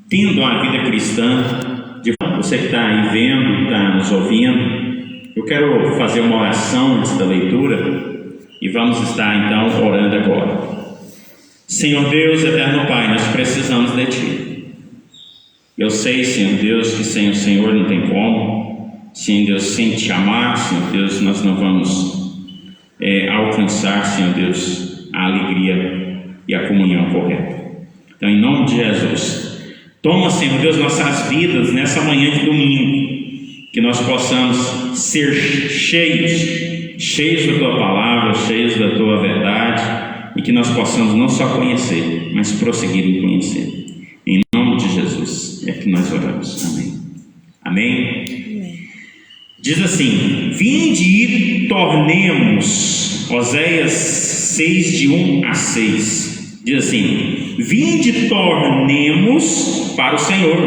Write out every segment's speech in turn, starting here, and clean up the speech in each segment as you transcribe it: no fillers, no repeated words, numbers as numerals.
tendo uma vida cristã. Você que está aí vendo, está nos ouvindo, eu quero fazer uma oração antes da leitura e vamos estar então orando agora. Senhor Deus, eterno Pai, nós precisamos de Ti. Eu sei, Senhor Deus, que sem o Senhor não tem como. Senhor Deus, sem Te amar, Senhor Deus, nós não vamos alcançar, Senhor Deus, a alegria e a comunhão correta. Então, em nome de Jesus, toma, Senhor Deus, nossas vidas nessa manhã de domingo, que nós possamos ser cheios da Tua palavra, cheios da Tua verdade, e que nós possamos não só conhecer, mas prosseguir em conhecer. Em nome de Jesus é que nós oramos. Amém. Amém? Amém. Diz assim: vinde e tornemos, Oséias 6, de 1 a 6. Diz assim: vinde e tornemos para o Senhor,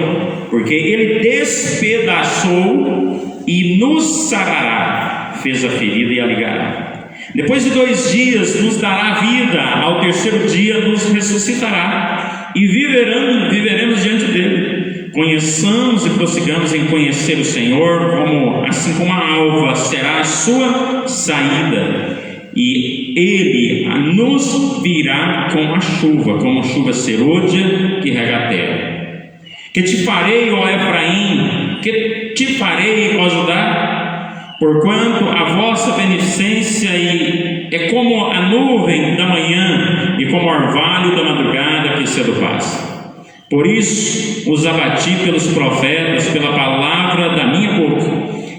porque Ele despedaçou e nos sarará, fez a ferida e a ligará. Depois de 2 dias nos dará vida, ao terceiro dia nos ressuscitará, e viveremos diante dele. Conheçamos e prossigamos em conhecer o Senhor, assim como a alva será a sua saída, e ele nos virá com a chuva, como chuva serôdia que rega a terra. Que te farei, ó Efraim, que te farei, ó Judá? Porquanto a vossa beneficência é como a nuvem da manhã e como o orvalho da madrugada que cedo passa. Por isso os abati pelos profetas, pela palavra da minha boca,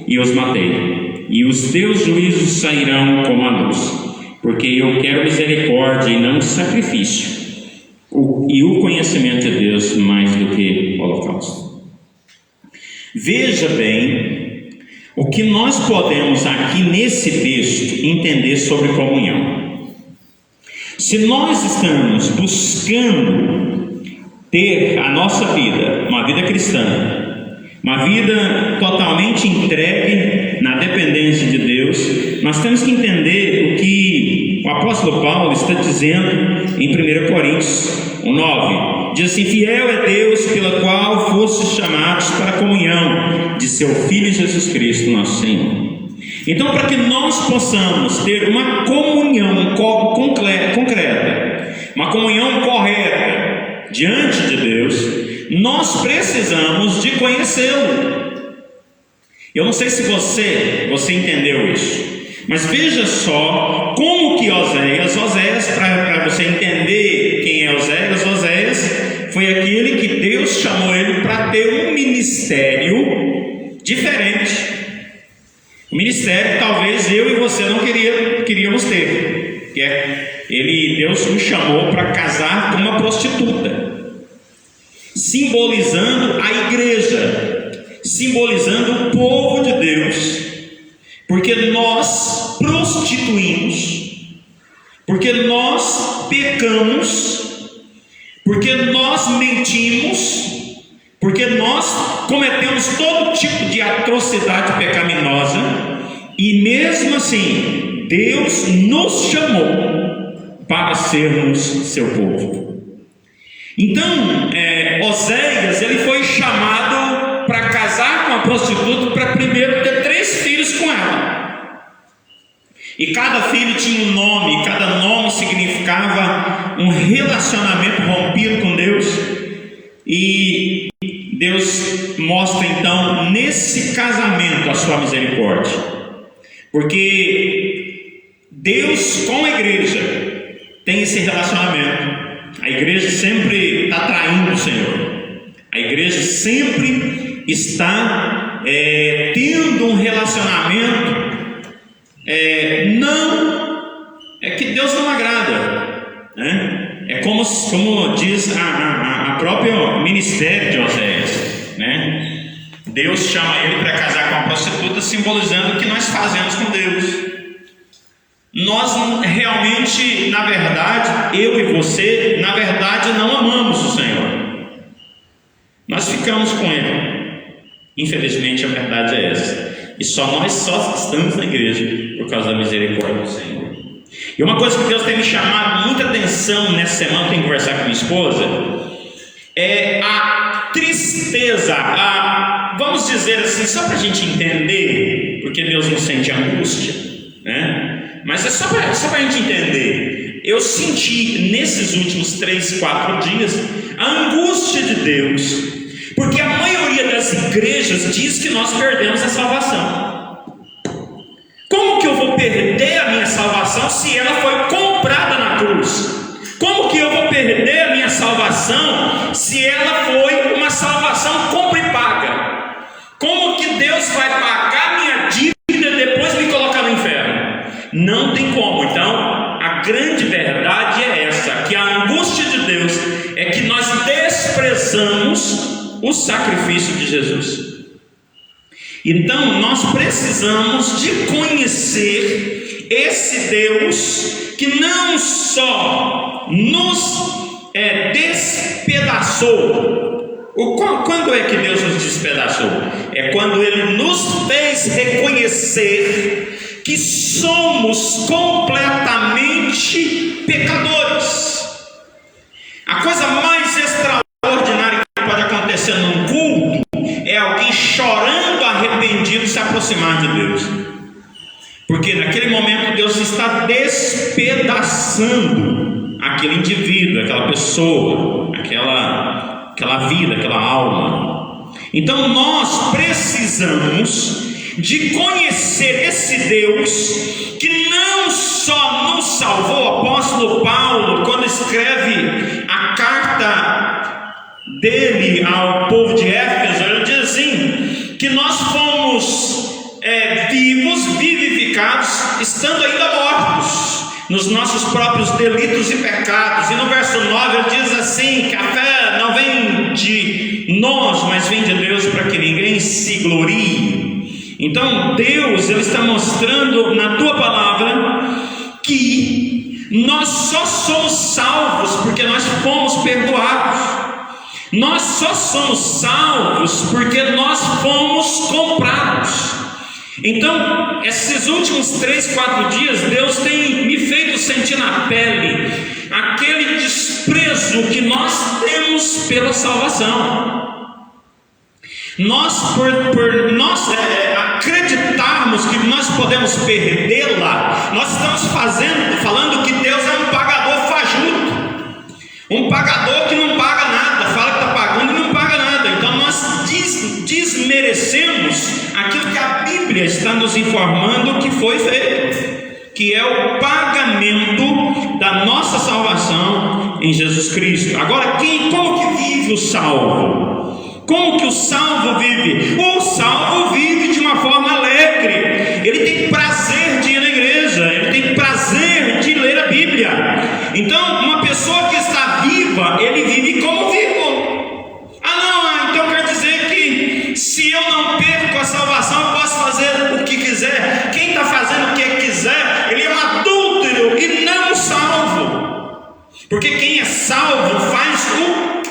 e os matei. E os teus juízos sairão como a luz, porque eu quero misericórdia e não sacrifício, e o conhecimento de Deus mais do que holocausto. Veja bem o que nós podemos aqui nesse texto entender sobre comunhão. Se nós estamos buscando ter a nossa vida, uma vida cristã, uma vida totalmente entregue na dependência de Deus, nós temos que entender o que o apóstolo Paulo está dizendo em 1 Coríntios 9. Diz assim: fiel é Deus, pela qual fostes chamados para a comunhão de seu Filho Jesus Cristo, nosso Senhor. Então, para que nós possamos ter uma comunhão concreta, uma comunhão correta diante de Deus, nós precisamos de conhecê-lo. Eu não sei se você entendeu isso, mas veja só como que Oséias, para você entender quem é Oséias foi aquele que Deus chamou ele para ter um ministério diferente. Um ministério que talvez eu e você não queríamos ter, que é Deus me chamou para casar com uma prostituta, simbolizando a igreja, simbolizando o povo de Deus, porque nós prostituímos, porque nós pecamos, porque nós mentimos, porque nós cometemos todo tipo de atrocidade pecaminosa, e mesmo assim Deus nos chamou para sermos seu povo. Então Oséias, ele foi chamado para casar com a prostituta, para primeiro ter 3 filhos com ela. E cada filho tinha um nome, e cada nome significava um relacionamento rompido com Deus. E Deus mostra então nesse casamento a sua misericórdia, porque Deus com a igreja tem esse relacionamento. A igreja sempre está traindo o Senhor, a igreja sempre está tendo um relacionamento que Deus não agrada, né? É como diz a própria ministério de Oséias, né? Deus chama ele para casar com a prostituta, simbolizando o que nós fazemos com Deus. Nós realmente, na verdade, eu e você, na verdade, não amamos o Senhor. Nós ficamos com Ele. Infelizmente, a verdade é essa. E nós estamos na igreja por causa da misericórdia do Senhor. E uma coisa que Deus tem me chamado muita atenção nessa semana, eu tenho que conversar com minha esposa, é a tristeza, vamos dizer assim, só para a gente entender, porque Deus não sente angústia, né? Mas é só para a gente entender. Eu senti nesses últimos 3, 4 dias a angústia de Deus, porque a maioria das igrejas diz que nós perdemos a salvação. Como que eu vou perder a minha salvação se ela foi comprada na cruz? Como que eu vou perder a minha salvação se ela foi uma salvação compra e paga? Como que Deus vai pagar minha dívida e depois me colocar no inferno? Não tem como. Então, a grande verdade é essa, que a angústia de Deus é que nós desprezamos o sacrifício de Jesus. Então, nós precisamos de conhecer esse Deus que não só nos despedaçou. Quando é que Deus nos despedaçou? É quando Ele nos fez reconhecer que somos completamente pecadores. A coisa mais extraordinária que pode acontecer num culto é alguém chorando arrependido se aproximar de Deus, porque naquele momento Deus está despedaçando aquele indivíduo, aquela pessoa, aquela vida, aquela alma. Então nós precisamos de conhecer esse Deus que não só nos salvou. O apóstolo Paulo, quando escreve a carta dele ao povo de Éfeso, ele diz assim, que nós fomos vivos, vivificados, estando ainda mortos nos nossos próprios delitos e pecados. E no verso 9 ele diz assim, que a fé não vem de nós, mas vem de Deus, para que ninguém se glorie. Então Deus, Ele está mostrando na tua palavra que nós só somos salvos porque nós fomos perdoados. Nós só somos salvos porque nós fomos comprados. Então, esses últimos 3, 4 dias, Deus tem me feito sentir na pele aquele desprezo que nós temos pela salvação. Nós, por nós acreditarmos que nós podemos perdê-la, nós estamos falando que Deus é um pagador fajuto, um pagador que não paga nada, fala que está pagando e não paga nada. Então nós desmerecemos aquilo que a Bíblia está nos informando que foi feito, que é o pagamento da nossa salvação em Jesus Cristo. Agora, como que vive o salvo? Como que o salvo vive? O salvo vive de uma forma alegre. Ele tem prazer de ir na igreja, ele tem prazer de ler a Bíblia. Então, uma pessoa que está viva, ele vive como vivo. Então quer dizer que se eu não perco a salvação, eu posso fazer o que quiser. Quem está fazendo o que quiser, ele é um adúltero e não salvo. Porque quem é salvo faz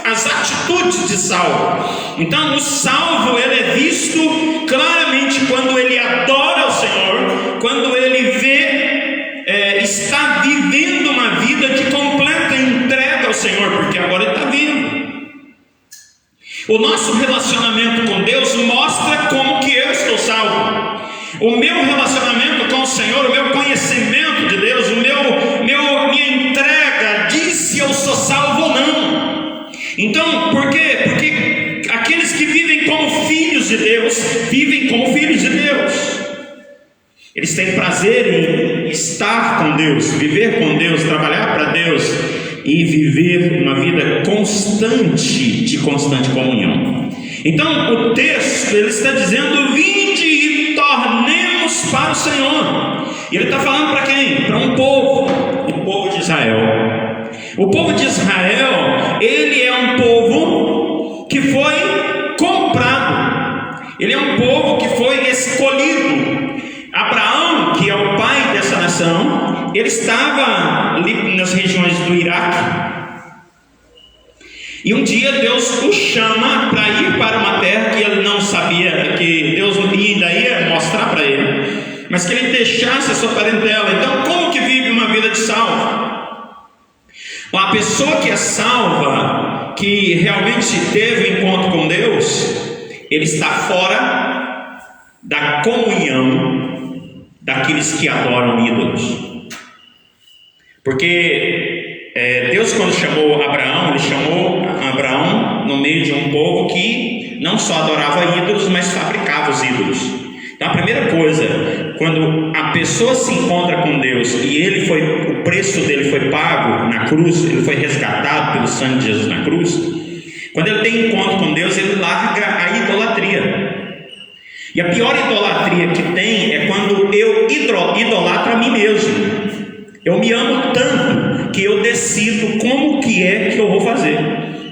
as atitudes de salvo. Então o salvo, ele é visto claramente quando ele adora o Senhor, quando ele está vivendo uma vida de completa entrega ao Senhor, porque agora ele está vivo. O nosso relacionamento com Deus mostra como que eu estou salvo. O meu relacionamento com o Senhor, o meu conhecimento de Deus, minha entrega diz se eu sou salvo ou não. Então, por quê? Porque aqueles que vivem como filhos de Deus, vivem como filhos de Deus. Eles têm prazer em estar com Deus, viver com Deus, trabalhar para Deus e viver uma vida de constante comunhão. Então, o texto, ele está dizendo, vinde e tornemos para o Senhor. E ele está falando para quem? Para um povo, o povo de Israel. O povo de Israel, ele é um povo que foi comprado. Ele é um povo que foi escolhido. Abraão, que é o pai dessa nação, ele estava ali nas regiões do Iraque. E um dia Deus o chama para ir para uma terra que ele não sabia, que Deus ainda ia mostrar para ele, mas que ele deixasse a sua parentela. Então, como que vive uma vida de salvo? A pessoa que é salva, que realmente teve um encontro com Deus, ele está fora da comunhão daqueles que adoram ídolos. Porque Deus, quando chamou Abraão, ele chamou Abraão no meio de um povo que não só adorava ídolos, mas fabricava os ídolos. Então a primeira coisa, quando a pessoa se encontra com Deus e o preço dele foi pago na cruz, ele foi resgatado pelo sangue de Jesus na cruz, quando ele tem encontro com Deus, ele larga a idolatria. E a pior idolatria que tem é quando eu idolatro a mim mesmo. Eu me amo tanto que eu decido como que é que eu vou fazer.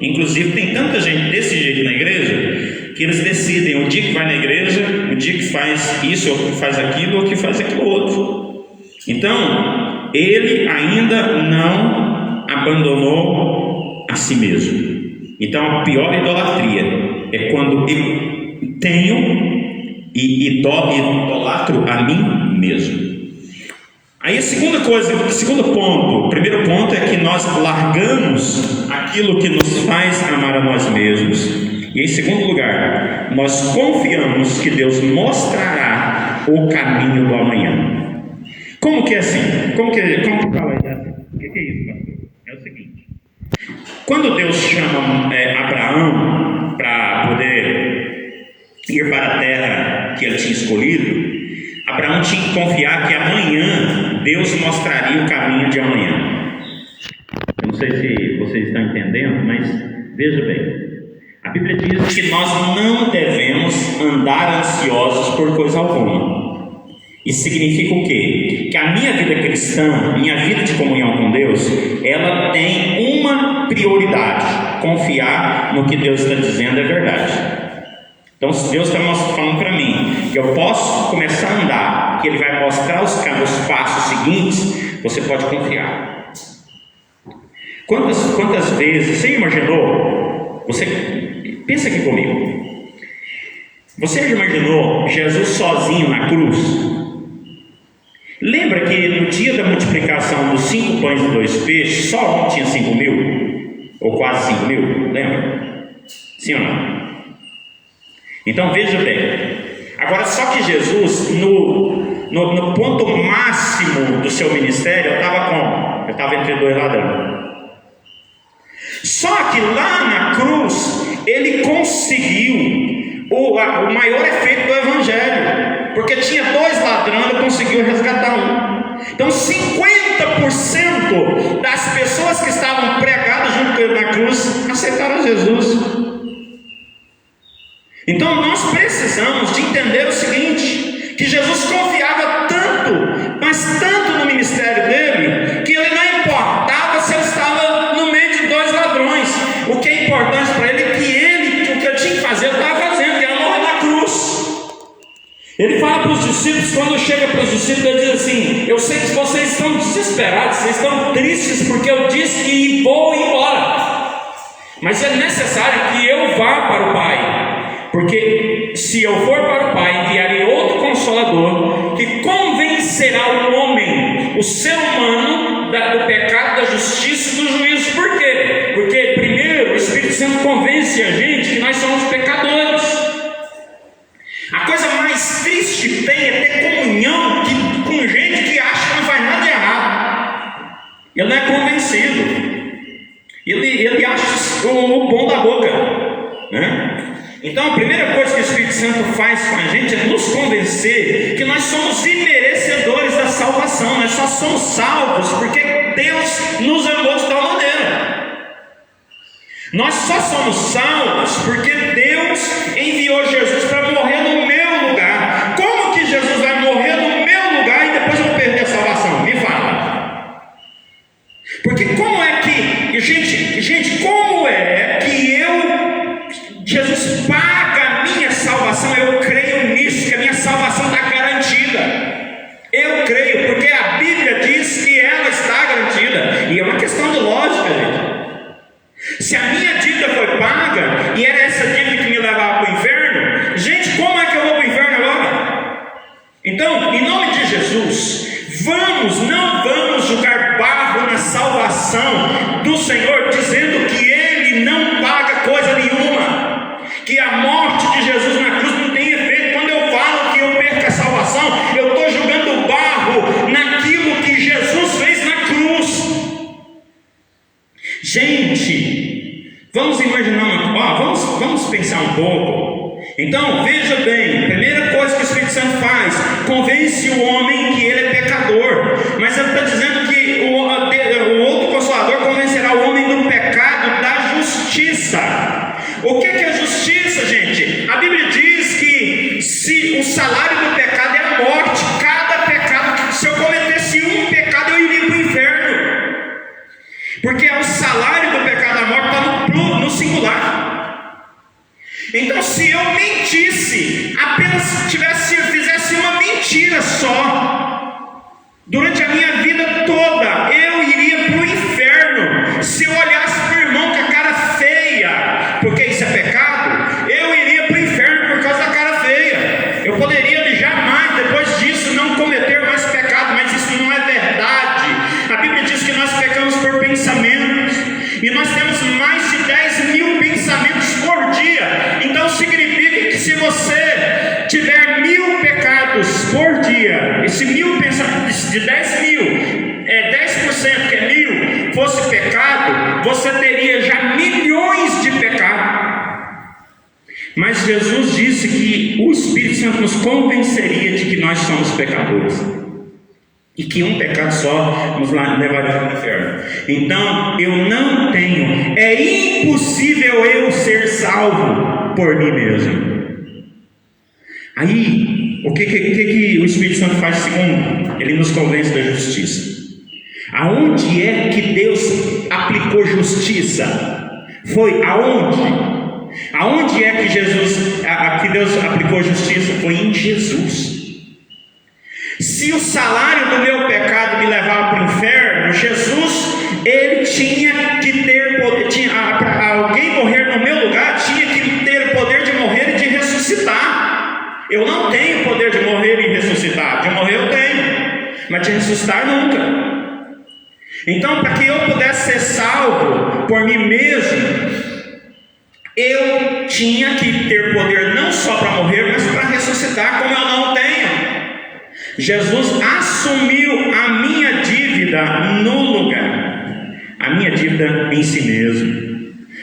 Inclusive tem tanta gente desse jeito na igreja, que eles decidem o dia que vai na igreja, o dia que faz isso, ou que faz aquilo, ou que faz aquilo outro. Então, ele ainda não abandonou a si mesmo. Então, a pior idolatria é quando eu tenho e idolatro a mim mesmo. Aí a segunda coisa, o segundo ponto, o primeiro ponto é que nós largamos aquilo que nos faz amar a nós mesmos. E em segundo lugar, nós confiamos que Deus mostrará o caminho do amanhã. Como que é assim? Como que fala aí? O que é isso, pastor? É o seguinte: quando Deus chama Abraão para poder ir para a terra que ele tinha escolhido, Abraão tinha que confiar que amanhã Deus mostraria o caminho de amanhã. Eu não sei se vocês estão entendendo, mas veja bem. A Bíblia diz que nós não devemos andar ansiosos por coisa alguma. Isso significa o quê? Que a minha vida cristã, minha vida de comunhão com Deus, ela tem uma prioridade: confiar no que Deus está dizendo é verdade. Então, se Deus está falando para mim que eu posso começar a andar, que Ele vai mostrar os passos seguintes, você pode confiar. Quantas vezes, você imaginou, pensa aqui comigo, você já imaginou Jesus sozinho na cruz? Lembra que no dia da multiplicação dos 5 pães e 2 peixes, só um tinha 5.000? Ou quase 5.000? Lembra? Sim ou não? Então veja bem, agora só que Jesus, no ponto máximo do seu ministério, estava como? Eu estava entre 2 ladrões. Só que lá na cruz, ele conseguiu o maior efeito do evangelho, porque tinha 2 ladrões, ele conseguiu resgatar um. Então 50% das pessoas que estavam pregadas junto com ele na cruz aceitaram Jesus. Então nós precisamos de entender o seguinte, que Jesus confiava tanto, mas tanto no ministério dele, que ele não importava se ele estava no meio de 2 ladrões. O que é importante para ele é que o que ele tinha que fazer, ele estava fazendo, que era morrer na cruz. Ele fala para os discípulos, quando chega para os discípulos, ele diz assim: eu sei que vocês estão desesperados, vocês estão tristes, porque eu disse que vou embora, mas é necessário que eu vá para o Pai. Porque se eu for para o Pai, enviarei outro Consolador, que convencerá o homem, o ser humano, do pecado, da justiça e do juízo. Por quê? Porque primeiro o Espírito Santo convence a gente que nós somos pecadores. A coisa mais triste que tem é ter comunhão com gente que acha que não faz nada de errado. Ele não é convencido. Ele acha o bom da boca, né? Então a primeira coisa que o Espírito Santo faz com a gente é nos convencer que nós somos imerecedores da salvação. Nós só somos salvos porque Deus nos amou de tal maneira. Nós só somos salvos porque Deus enviou Jesus para morrer no meu lugar. Como que Jesus vai morrer no meu lugar e depois eu vou perder a salvação? Me fala. Porque como é que, gente, como é que Jesus paga a minha salvação? Eu creio nisso, que a minha salvação está garantida. Eu creio, porque a Bíblia diz que ela está garantida. E é uma questão de lógica, gente. Se a minha dívida foi paga, e era essa dívida que me levava para o inferno, gente, como é que eu vou para o inferno agora? Então, em nome de Jesus, não vamos jogar barro na salvação do Senhor, dizendo que Ele não paga coisa nenhuma, que a morte de Jesus na cruz não tem efeito. Quando eu falo que eu perco a salvação, eu estou jogando barro naquilo que Jesus fez na cruz. Gente, vamos imaginar, vamos pensar um pouco. Então, veja bem, primeira coisa que o Espírito Santo faz, convence o homem que ele é pecador. Mas ele está dizendo que o outro Consolador convencerá o homem do pecado, da justiça. O que é justiça, gente? A Bíblia diz que se o salário do pecado é a morte, cada pecado, se eu cometesse um pecado, eu iria para o inferno. Porque o salário do pecado, a morte, está no singular. Então, se eu mentisse, apenas fizesse uma mentira só, durante a minha vida toda, eu iria para o inferno. Se eu olhasse para o irmão com a cara feia, porque isso é pecado, eu iria para o inferno por causa da cara feia. Eu poderia jamais, depois disso, não cometer mais pecado, mas isso não é verdade. A Bíblia diz que nós pecamos por pensamentos, e nós temos mais de 10.000 pensamentos por dia. Então significa que se você tiver 1.000 pecados por dia, esse 1.000 pensamentos de 10.000, 10% que é 1.000, fosse pecado, você teria já milhões de pecados. Mas Jesus disse que o Espírito Santo nos convenceria de que nós somos pecadores, e que um pecado só nos levaria para o inferno. Então, eu não tenho, é impossível eu ser salvo por mim mesmo. Aí, o que o Espírito Santo faz segundo? Ele nos convence da justiça. Aonde é que Deus aplicou justiça? Foi aonde? Aonde é que Deus aplicou justiça? Foi em Jesus. Se o salário do meu pecado me levava para o inferno, Jesus, ele tinha que ter poder, para alguém morrer no meu lugar, tinha que ter o poder de morrer e de ressuscitar. Eu não tenho poder de morrer e ressuscitar. De morrer eu tenho, mas de ressuscitar nunca. Então, para que eu pudesse ser salvo por mim mesmo, eu tinha que ter poder não só para morrer, mas para ressuscitar, como eu não tenho. Jesus assumiu a minha dívida no lugar, a minha dívida em si mesmo.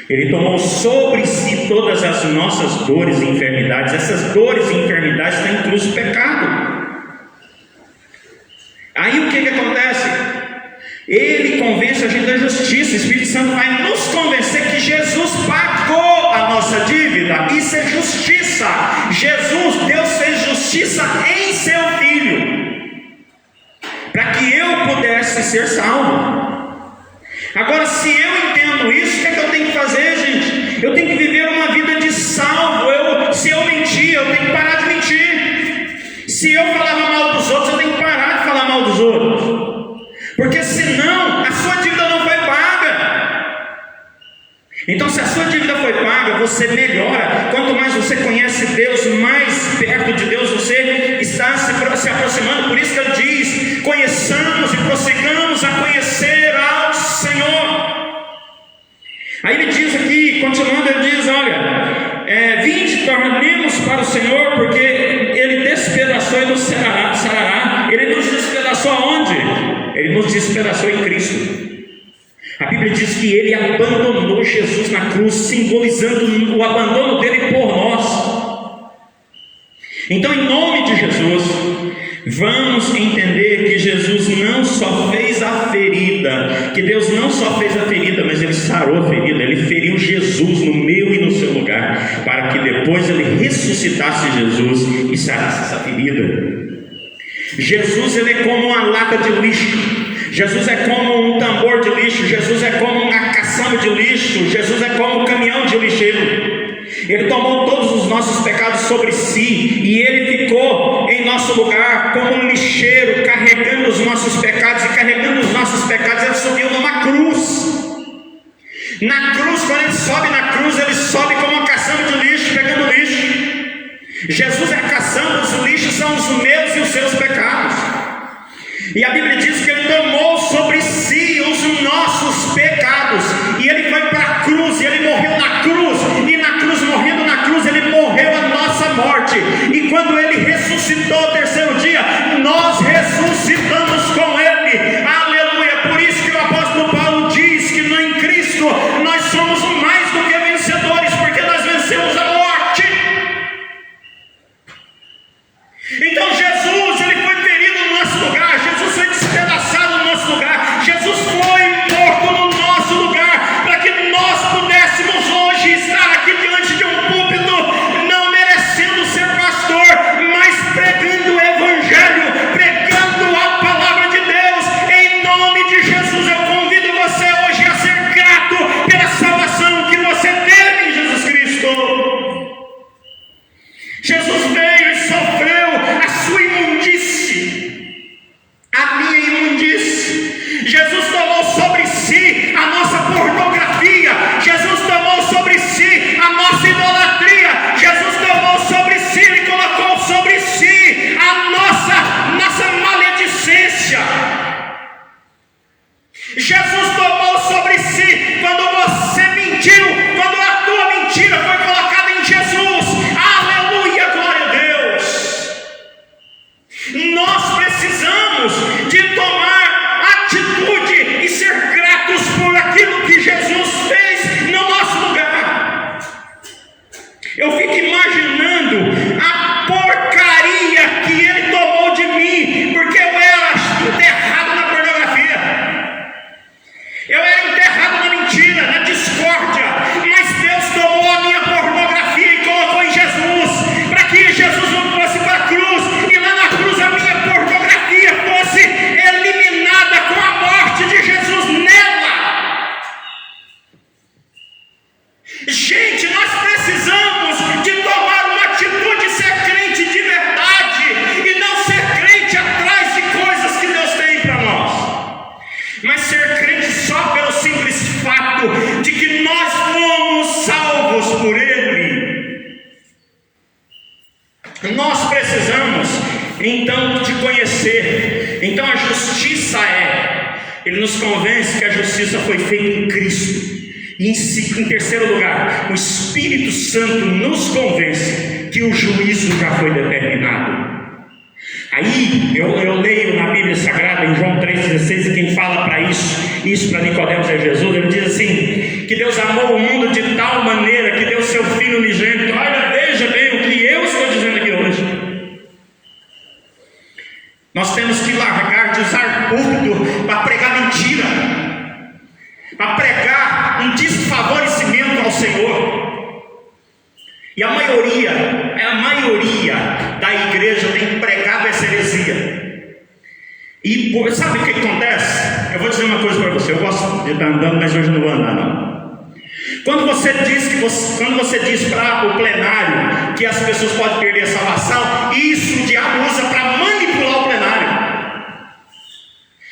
Ele tomou sobre si todas as nossas dores e enfermidades. Essas dores e enfermidades estão incluso o pecado. Aí o que acontece? Ele convence a gente da justiça. O Espírito Santo vai nos convencer que Jesus pagou a nossa dívida. Isso é justiça. Deus fez justiça em seu Filho, para que eu pudesse ser salvo. Agora, se eu entendo isso, o que eu tenho que fazer, gente? Eu tenho que viver uma vida de salvo. Se eu mentir, eu tenho que parar de mentir. Se eu falava mal dos outros, eu tenho que parar de falar mal dos outros, porque senão a sua dívida não foi paga. Então, se a sua dívida foi paga, você melhora. Quanto mais você conhece Deus, mais perto de Deus você está se aproximando. Por isso que ele diz: conheçamos e prossigamos a conhecer ao Senhor. Aí ele diz aqui, continuando, ele diz: olha, vinde, tornemos para o Senhor, porque ele despedaçou e nos sarará. Ele nos despedaçou aonde? Ele nos despedaçou em Cristo. A Bíblia diz que ele abandonou Jesus na cruz, simbolizando o abandono dele por nós. Então, em nome de Jesus, vamos entender que Jesus não só fez a ferida, que Deus não só fez a ferida, mas ele sarou a ferida. Ele feriu Jesus no meu e no seu lugar, para que depois ele ressuscitasse Jesus e sarasse essa ferida. Jesus, ele é como uma lata de lixo. Jesus é como um tambor de lixo. Jesus é como uma caçamba de lixo. Jesus é como um caminhão de lixeiro. Ele tomou todos os nossos pecados sobre si, e ele ficou em nosso lugar como um lixeiro, carregando os nossos pecados. E carregando os nossos pecados, ele subiu numa cruz. Na cruz, quando ele sobe como uma caçamba de lixo, pegando lixo. Jesus é a caçamba, os lixos são os meus e os seus pecados. E a Bíblia diz que ele tomou sobre si os nossos pecados, e ele foi para a cruz, e ele morreu na cruz Eu fico imaginando a porcaria que ele tomou de mim, porque eu era enterrado na pornografia, eu era enterrado na mentira, na discórdia, mas Deus tomou a minha pornografia e colocou em Jesus, para que Jesus não fosse para a cruz, e lá na cruz a minha pornografia fosse eliminada com a morte de Jesus nela. Gente, nós precisamos de tomar uma atitude de ser crente de verdade e não ser crente atrás de coisas que Deus tem para nós, mas ser crente só pelo simples fato de que nós fomos salvos por Ele. Nós precisamos então de conhecer. Então a justiça Ele nos convence que a justiça foi feita em Cristo. E em terceiro lugar, o Espírito Santo nos convence que o juízo já foi determinado. Aí eu leio na Bíblia Sagrada, em João 3,16, e quem fala para isso para Nicodemos é Jesus. Ele diz assim, que Deus amou o mundo de tal maneira que deu seu Filho unigênito. Olha, veja bem o que eu estou dizendo aqui hoje. Nós temos que largar de usar púlpito para pregar mentira, para pregar um desfavorecimento ao Senhor. E a maioria da igreja tem pregado essa heresia. E sabe o que acontece? Eu vou dizer uma coisa para você. Eu gosto de estar andando, mas hoje não vou andar não. Quando você diz para o plenário que as pessoas podem perder a salvação, isso o diabo usa para manipular o plenário.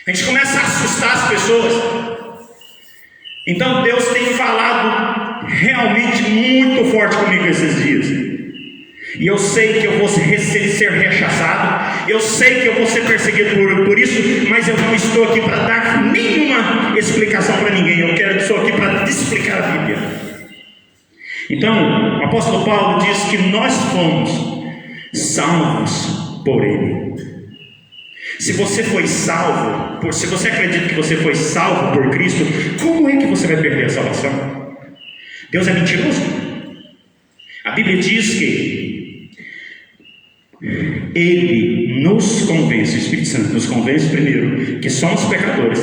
A gente começa a assustar as pessoas. Então Deus tem falado realmente muito forte comigo esses dias. E eu sei que eu vou ser rechaçado, eu sei que eu vou ser perseguido por isso, mas eu não estou aqui para dar nenhuma explicação para ninguém. Eu estou aqui para explicar a Bíblia. Então, o apóstolo Paulo diz que nós fomos salvos por Ele. Se você foi salvo, se você acredita que você foi salvo por Cristo, como é que você vai perder a salvação? Deus é mentiroso? A Bíblia diz que Ele nos convence, o Espírito Santo nos convence primeiro que somos pecadores,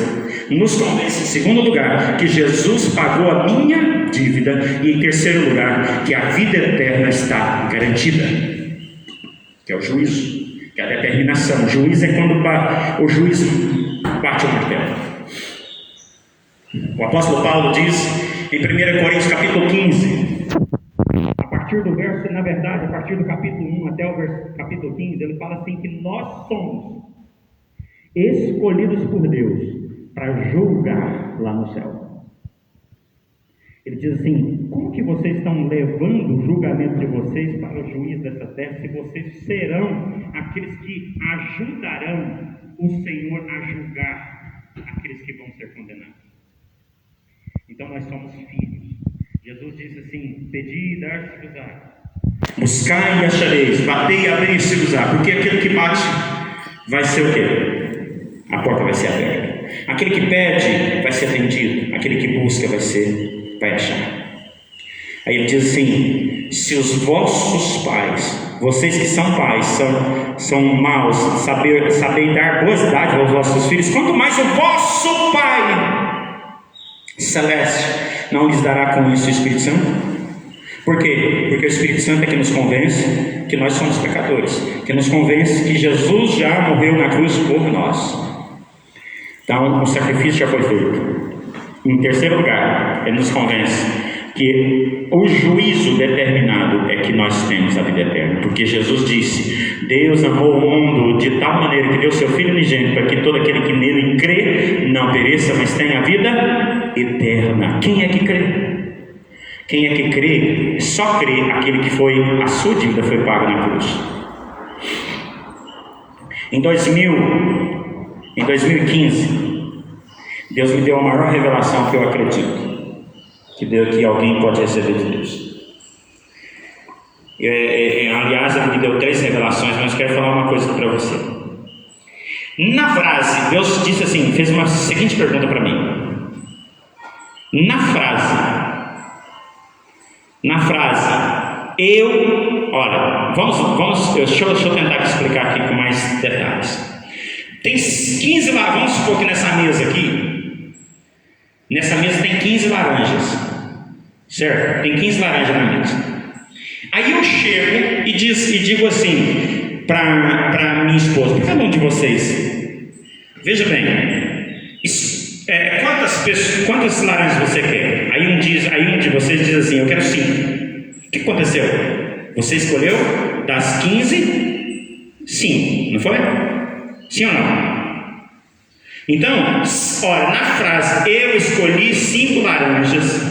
nos convence em segundo lugar que Jesus pagou a minha dívida, e em terceiro lugar que a vida eterna está garantida, que é o juízo, que é a determinação. O juiz é quando o juiz bate o martelo. O apóstolo Paulo diz em 1 Coríntios capítulo 15, a partir do verso, na verdade, a partir do capítulo 1 até o capítulo 15, ele fala assim, que nós somos escolhidos por Deus para julgar lá no céu. Ele diz assim, como que vocês estão levando o julgamento de vocês para o juiz dessa terra, se vocês serão aqueles que ajudarão o Senhor a julgar aqueles que vão ser condenados? Então nós somos filhos. Jesus disse assim, pedi e dar-se-vos-á, buscai e achareis, batei e abrir-se-vos-á, porque aquele que bate vai ser o quê? A porta vai ser aberta. Aquele que pede vai ser atendido, aquele que busca vai achar. Aí ele diz assim, se os vossos pais, vocês que são pais, são maus, sabem dar boas dádivas aos vossos filhos, quanto mais o vosso Pai Celeste não lhes dará com isso o Espírito Santo? Por quê? Porque o Espírito Santo é que nos convence que nós somos pecadores, que nos convence que Jesus já morreu na cruz por nós. Então o sacrifício já foi feito. Em terceiro lugar, ele nos convence que o juízo determinado é que nós temos a vida eterna, porque Jesus disse, Deus amou o mundo de tal maneira que deu seu Filho unigênito para que todo aquele que nele crê não pereça, mas tenha a vida eterna. Quem é que crê? Quem é que crê? Só crê aquele que a sua dívida foi paga na cruz. Em 2015, Deus me deu a maior revelação que eu acredito que alguém pode receber de Deus. Aliás, ele me deu 3 revelações, mas eu quero falar uma coisa para você. Na frase, Deus disse assim, fez uma seguinte pergunta para mim. Na frase, Olha, deixa eu tentar explicar aqui com mais detalhes. Tem 15 laranjas, vamos supor que nessa mesa aqui, tem 15 laranjas, certo? Tem 15 laranjas na mesa. Aí eu chego e digo assim para minha esposa, para cada um de vocês, veja bem, quantas laranjas você quer? Aí um de vocês diz assim, eu quero 5. O que aconteceu? Você escolheu das 15, 5, não foi? Sim ou não? Então, olha, na frase eu escolhi 5 laranjas,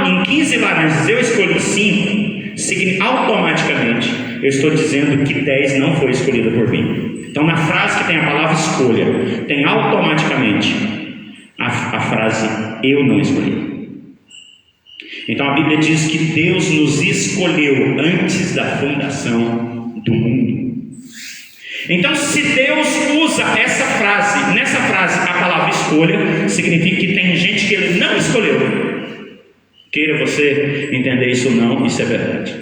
em 15 laranjas eu escolhi 5, automaticamente eu estou dizendo que 10 não foi escolhida por mim. Então, na frase que tem a palavra escolha, tem automaticamente a frase eu não escolhi. Então a Bíblia diz que Deus nos escolheu antes da fundação do mundo. Então, se Deus usa nessa frase a palavra escolha, significa que tem gente que Ele não escolheu. Queira você entender isso ou não, isso é verdade.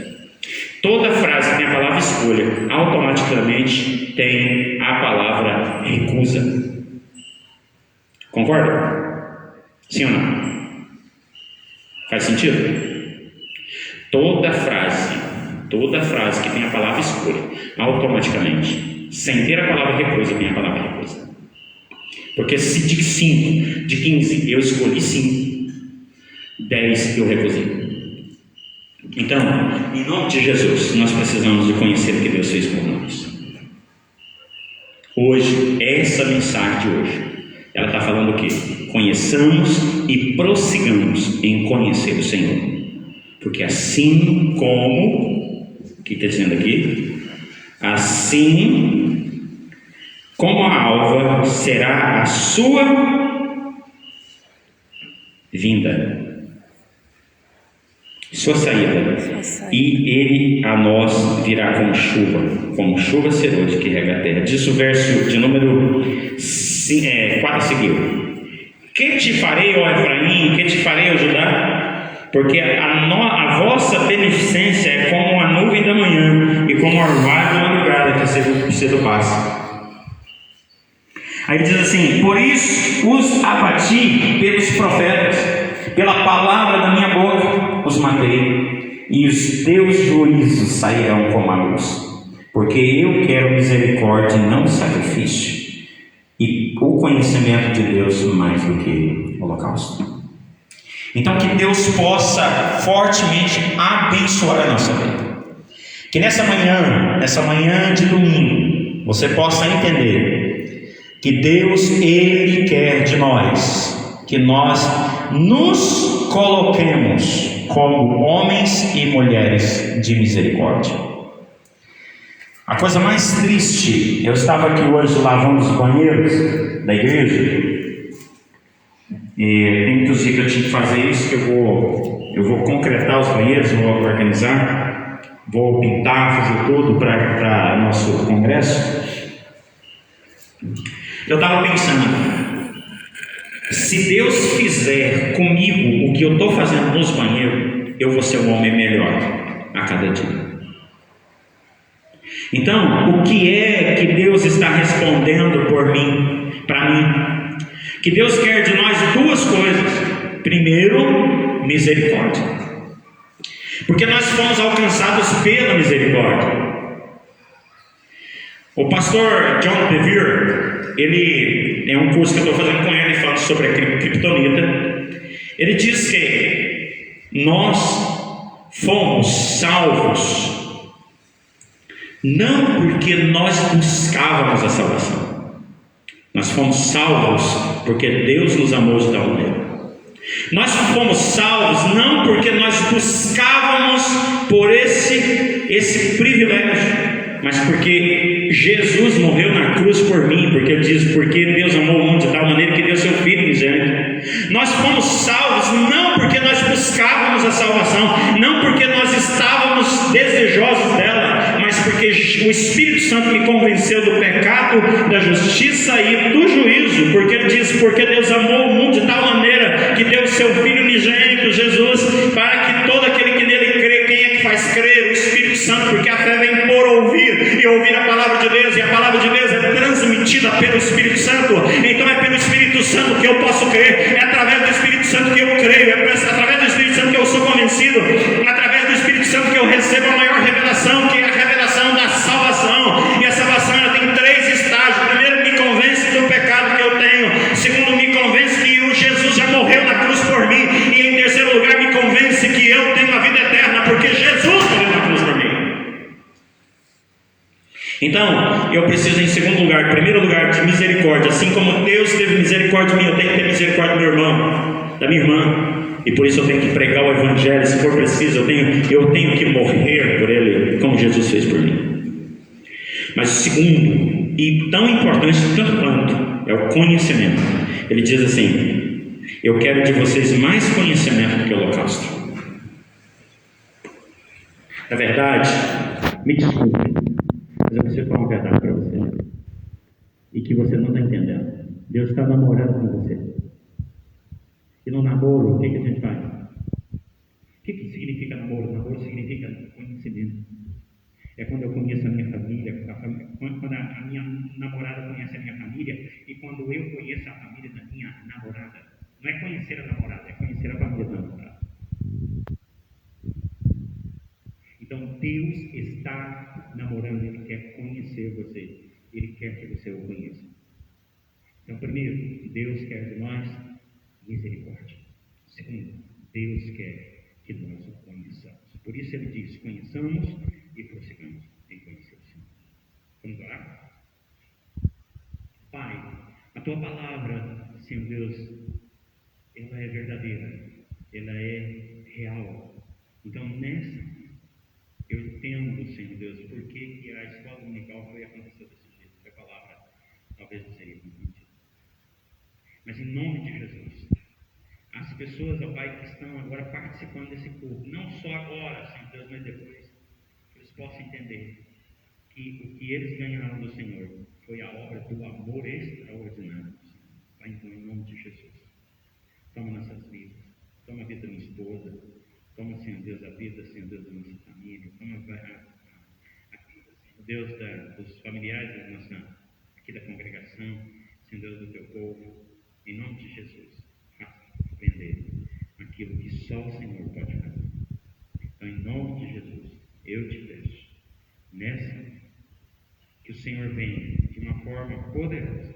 Toda frase que tem a palavra escolha, automaticamente tem a palavra recusa. Concorda? Sim ou não? Faz sentido? Toda frase que tem a palavra escolha, automaticamente, sem ter a palavra recusa, tem a palavra recusa. Porque se de 5, de 15 eu escolhi 5, 10 eu recusei. Então, em nome de Jesus, nós precisamos de conhecer o que Deus fez por nós. Hoje, essa mensagem de hoje, ela está falando o quê? Conheçamos e prossigamos em conhecer o Senhor. Porque assim como, o que está dizendo aqui? Assim como a alva será a sua vinda, sua saída, e ele a nós virá como chuva serôdia que rega a terra. Diz o verso de número 4 a seguir: que te farei, ó Efraim, que te farei, ó Judá? Porque a vossa beneficência é como a nuvem da manhã e como o orvalho da madrugada que cedo passa. Aí diz assim: por isso os abati pelos profetas, pela palavra da minha boca os matei, e os teus juízos sairão como a luz, porque eu quero misericórdia e não sacrifício, e o conhecimento de Deus mais do que holocausto. Então, que Deus possa fortemente abençoar a nossa vida. Que nessa manhã de domingo, você possa entender que Deus, Ele quer de nós que nós nos coloquemos como homens e mulheres de misericórdia. A coisa mais triste, eu estava aqui hoje lavando os banheiros da igreja, e tem muitos dias que eu tinha que fazer isso, que eu vou concretar os banheiros, vou organizar, vou pintar, fazer tudo para nosso congresso. Eu estava pensando, se Deus fizer comigo o que eu estou fazendo nos banheiros, eu vou ser um homem melhor a cada dia. Então, o que é que Deus está respondendo por mim, para mim? Que Deus quer de nós duas coisas. Primeiro, misericórdia, porque nós fomos alcançados pela misericórdia. O pastor John Bevere, ele é um curso que eu estou fazendo com ele, falando sobre a criptonita. Ele diz que nós fomos salvos não porque nós buscávamos a salvação. Nós fomos salvos porque Deus nos amou de tal maneira. Nós fomos salvos não porque nós buscávamos por esse privilégio, mas porque Jesus morreu na cruz por mim, porque ele diz, porque Deus amou o mundo de tal maneira que deu seu Filho unigênito. Nós fomos salvos não porque nós buscávamos a salvação, não porque nós estávamos desejosos dela, mas porque o Espírito Santo me convenceu do pecado, da justiça e do juízo, porque ele diz, porque Deus amou o mundo de tal maneira que deu seu Filho unigênito, Jesus, para que todo aquele que nele crê, quem é que faz Santo, porque a fé vem por ouvir e ouvir a palavra de Deus, e a palavra de Deus é transmitida pelo Espírito Santo. Então é pelo Espírito Santo que eu posso crer, é através do Espírito Santo que eu creio, é através do Espírito Santo que eu sou convencido, é através do Espírito Santo que eu recebo a maior revelação, que é a revelação da salvação. E a salvação ela tem 3 estágios. Primeiro, me convence do pecado que eu tenho. Segundo, me convence que o Jesus já morreu na cruz por mim. E em terceiro lugar, me convence que eu tenho a vida eterna, porque Jesus morreu na cruz por mim. Então, eu preciso, em segundo lugar, em primeiro lugar, de misericórdia. Assim como Deus teve misericórdia de mim, eu tenho que ter misericórdia do meu irmão, da minha irmã. E por isso eu tenho que pregar o Evangelho. Se for preciso, eu tenho que morrer por ele, como Jesus fez por mim. Mas o segundo, e tão importante tanto quanto, é o conhecimento. Ele diz assim: eu quero de vocês mais conhecimento do que o holocausto. Na verdade, me desculpe, mas eu preciso falar uma verdade para você, e que você não está entendendo. Deus está namorando com você. E no namoro, o que a gente faz? O que significa namoro? Namoro significa conhecimento. É quando eu conheço a minha família, quando a minha namorada conhece a minha família, e quando eu conheço a família da minha namorada. Não é conhecer a namorada, é conhecer a família da namorada. Então Deus está namorando, Ele quer conhecer você, Ele quer que você o conheça. Então, primeiro, Deus quer de nós misericórdia. Segundo, Deus quer que nós o conheçamos. Por isso Ele diz: conheçamos e prossigamos em conhecer o Senhor. Vamos orar? Pai, a Tua palavra, Senhor Deus, ela é verdadeira, ela é real. Então, nessa, eu entendo, Senhor Deus, por que a escola dominical foi acontecer desse jeito, que a palavra talvez não seria transmitida. Mas em nome de Jesus, as pessoas, ó Pai, que estão agora participando desse culto, não só agora, Senhor Deus, mas depois, que eles possam entender que o que eles ganharam do Senhor foi a obra do amor extraordinário do Senhor. Pai, então, em nome de Jesus, toma nossas vidas, toma a vida da minha esposa, toma, Senhor Deus, a vida, Senhor Deus, da nossa família, toma a vida, Senhor Deus, dos familiares da nossa, aqui da congregação, Senhor Deus, do Teu povo, em nome de Jesus, faça compreender aquilo que só o Senhor pode fazer. Então, em nome de Jesus, eu te peço, nessa, que o Senhor venha de uma forma poderosa,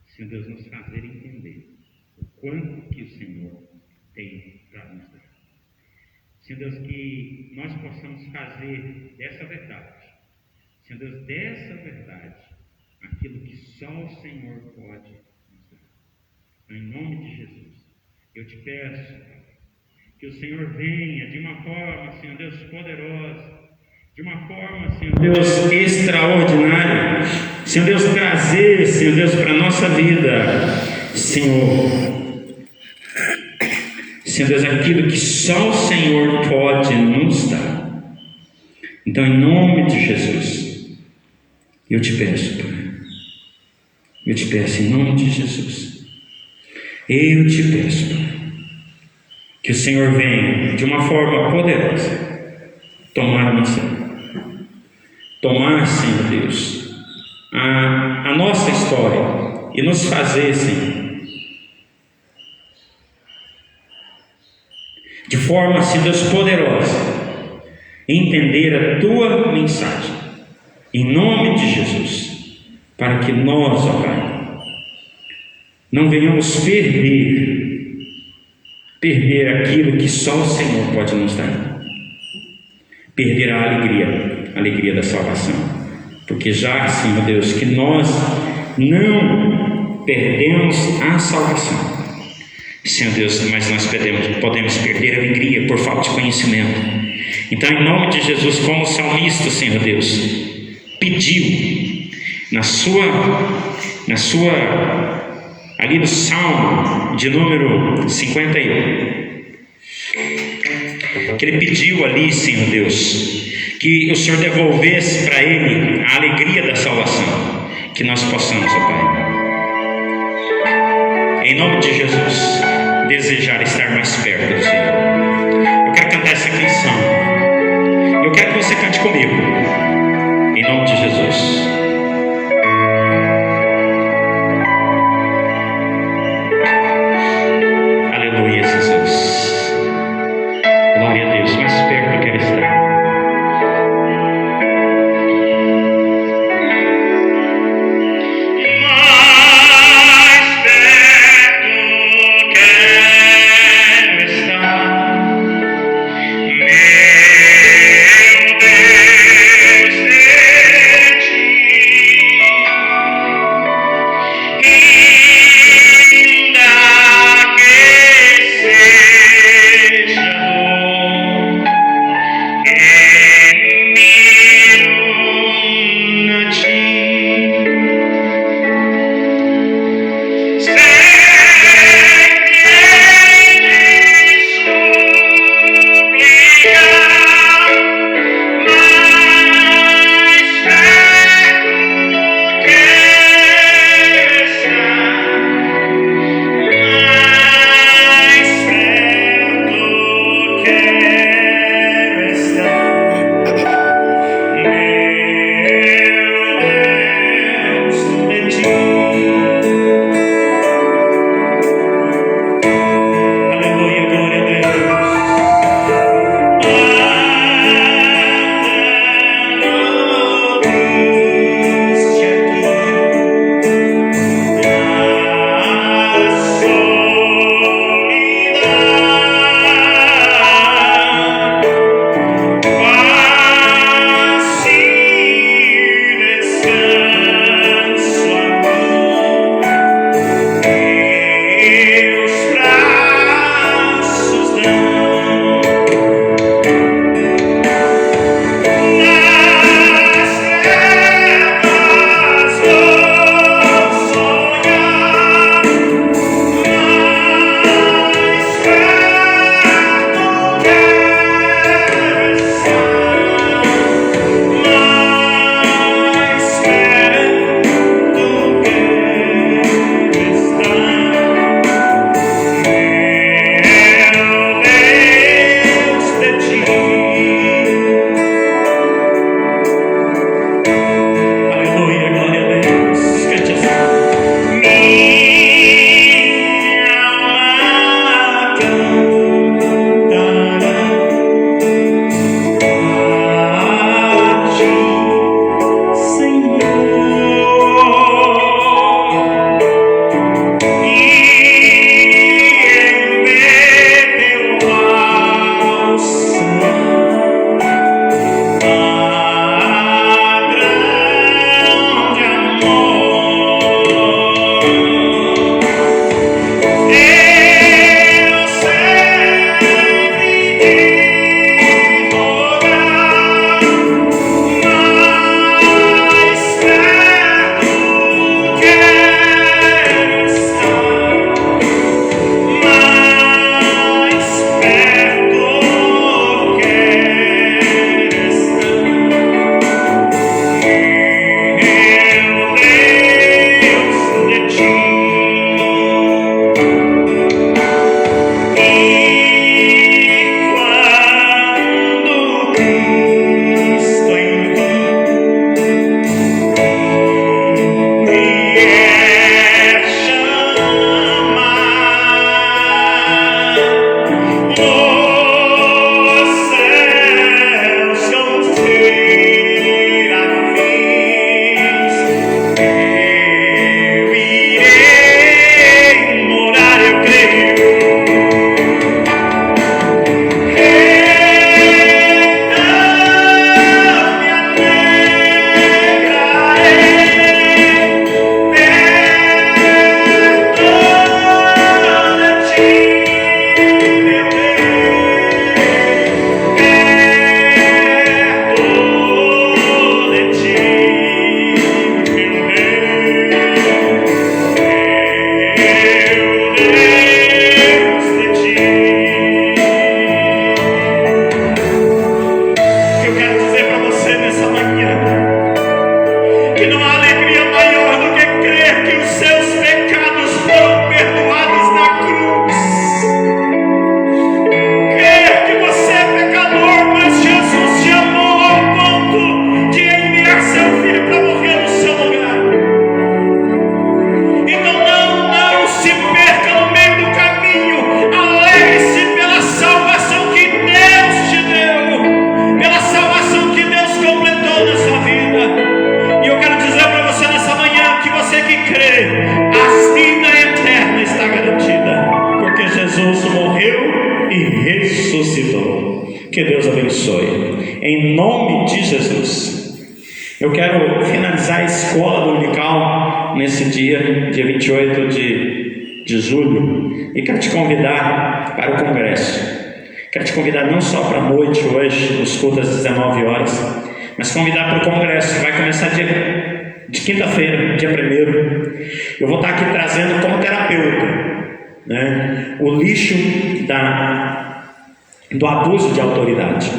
Senhor Deus, nos fazer entender o quanto que o Senhor tem para nos dar. Senhor Deus, que nós possamos fazer dessa verdade, Senhor Deus, dessa verdade, aquilo que só o Senhor pode nos dar. Então, em nome de Jesus, eu te peço que o Senhor venha de uma forma, Senhor Deus, poderosa, de uma forma, Senhor Deus, extraordinária, Senhor Deus, trazer, Senhor Deus, para a nossa vida, Senhor Deus, aquilo que só o Senhor pode nos dar. Então, em nome de Jesus, eu te peço, Pai, eu te peço em nome de Jesus, eu te peço, Pai, que o Senhor venha de uma forma poderosa tomar a nossa vida. Tomar, Senhor Deus, a nossa história e nos fazer, Senhor, de forma, Senhor Deus, poderosa, entender a Tua mensagem, em nome de Jesus, para que nós, ó Pai, não venhamos perder aquilo que só o Senhor pode nos dar, perder a alegria da salvação, porque já, Senhor Deus, que nós não perdemos a salvação, Senhor Deus, mas nós podemos perder a alegria por falta de conhecimento. Então, em nome de Jesus, como o salmista, Senhor Deus, pediu na sua ali no Salmo de número 51, que ele pediu ali, Senhor Deus, que o Senhor devolvesse para ele a alegria da salvação, que nós possamos, ó Pai, em nome de Jesus, desejar estar mais perto do Senhor. Eu quero cantar essa canção. Eu quero que você cante comigo, em nome de Jesus. Aleluia, Jesus. Glória a Deus. Mais perto eu quero estar. Meu Deus. Que Deus abençoe. Em nome de Jesus. Eu quero finalizar a escola dominical nesse dia 28 de julho. E quero te convidar para o congresso. Quero te convidar não só para a noite hoje, nos cultos às 19 horas, mas convidar para o congresso. Vai começar de quinta-feira, dia 1º. Eu vou estar aqui trazendo como terapeuta, né, o lixo do abuso de autoridade.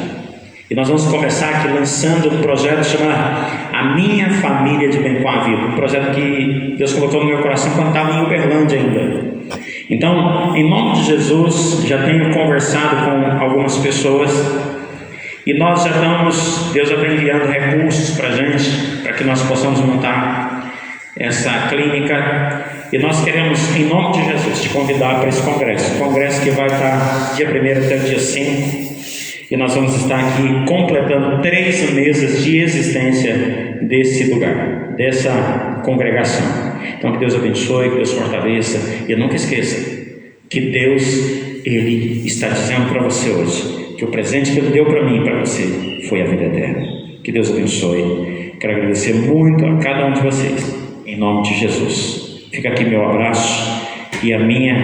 E nós vamos começar aqui lançando um projeto chamado A Minha Família de Bem com a Vida. Um projeto que Deus colocou no meu coração quando estava em Uberlândia ainda. Então, em nome de Jesus, já tenho conversado com algumas pessoas e nós já estamos, Deus já está enviando recursos para a gente, para que nós possamos montar essa clínica. E nós queremos, em nome de Jesus, te convidar para esse congresso. Congresso que vai estar dia 1º até o dia 5. E nós vamos estar aqui completando 3 meses de existência desse lugar, dessa congregação. Então que Deus abençoe, que Deus fortaleça. E nunca esqueça que Deus, Ele está dizendo para você hoje que o presente que Ele deu para mim e para você foi a vida eterna. Que Deus abençoe. Quero agradecer muito a cada um de vocês, em nome de Jesus. Fica aqui meu abraço e a minha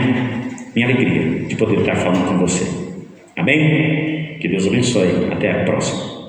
alegria de poder estar falando com você. Amém? Que Deus abençoe. Até a próxima.